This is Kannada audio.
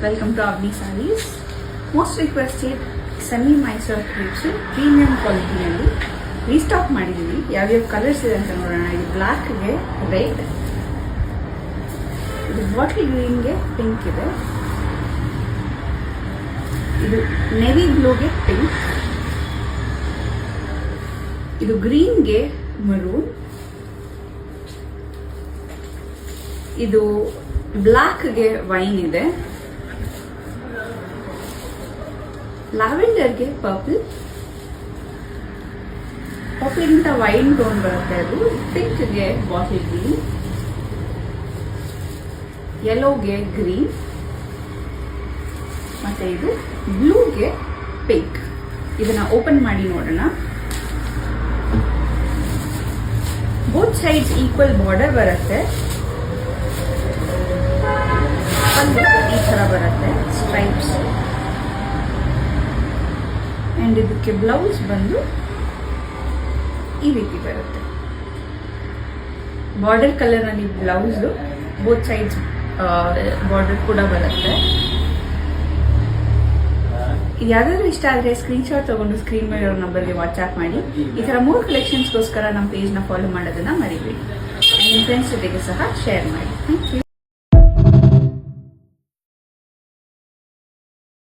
Welcome to Avni Sarees. Most requested semi Mysore crepes premium ಕ್ವಾಲಿಟಿಯಲ್ಲಿ ರೀಸ್ಟಾಕ್ ಮಾಡಿದ್ದೀವಿ. ಯಾವ್ಯಾವ ಕಲರ್ಸ್ ಇದೆ ಅಂತ ನೋಡೋಣ. ಇದು ಬ್ಲ್ಯಾಕ್ಗೆ ರೆಡ್, ಇದು ಬಾಟಲ್ ಗ್ರೀನ್ಗೆ ಪಿಂಕ್ ಇದೆ, ಇದು ನೆವಿ ಬ್ಲೂಗೆ ಪಿಂಕ್, ಇದು ಗ್ರೀನ್ಗೆ ಮರೂನ್, ಇದು ಬ್ಲ್ಯಾಕ್ಗೆ ವೈನ್ ಇದೆ, ಲ್ಯಾವೆಂಡರ್ಗೆ ಪರ್ಪಲ್ ಗಿಂತ ವೈನ್ ಟೋನ್ ಬರುತ್ತೆ. ಅದು ಪಿಂಕ್ಗೆ ಬಾಟಲ್ ಗ್ರೀನ್, ಯೆಲ್ಲೋಗೆ ಗ್ರೀನ್, ಮತ್ತೆ ಇದು ಬ್ಲೂಗೆ ಪಿಂಕ್. ಇದನ್ನ ಓಪನ್ ಮಾಡಿ ನೋಡೋಣ. ಬೋತ್ ಸೈಡ್ಸ್ ಈಕ್ವಲ್ ಬಾರ್ಡರ್ ಬರುತ್ತೆ. ಈ ತರ ಬರುತ್ತೆ ಸ್ಟ್ರೈಪ್ಸ್. ಅಂಡ್ ಇದಕ್ಕೆ ಬ್ಲೌಸ್ ಬಂದು ಈ ರೀತಿ ಬರುತ್ತೆ. ಬಾರ್ಡರ್ ಕಲರ್ ನಲ್ಲಿ ಬ್ಲೌಸ್, ಬೋತ್ ಸೈಡ್ಸ್ ಬಾರ್ಡರ್ ಕೂಡ ಬರುತ್ತೆ. ಯಾವ್ದಾದ್ರು ಇಷ್ಟ ಆದರೆ ಸ್ಕ್ರೀನ್ ಶಾಟ್ ತಗೊಂಡು ಸ್ಕ್ರೀನ್ ಮೇಲೆ ಇರೋ ನಂಬರ್ಗೆ ವಾಟ್ಸ್ಆಪ್ ಮಾಡಿ. ಈ ತರ 3 ಕಲೆಕ್ಷನ್ಸ್ಗೋಸ್ಕರ ನಮ್ಮ ಪೇಜ್ನ ಫಾಲೋ ಮಾಡೋದನ್ನ ಮರಿಬೇಡಿ. ನಿಮ್ಮ ಫ್ರೆಂಡ್ಸ್ ಜೊತೆಗೆ ಸಹ ಶೇರ್ ಮಾಡಿ. Thank you.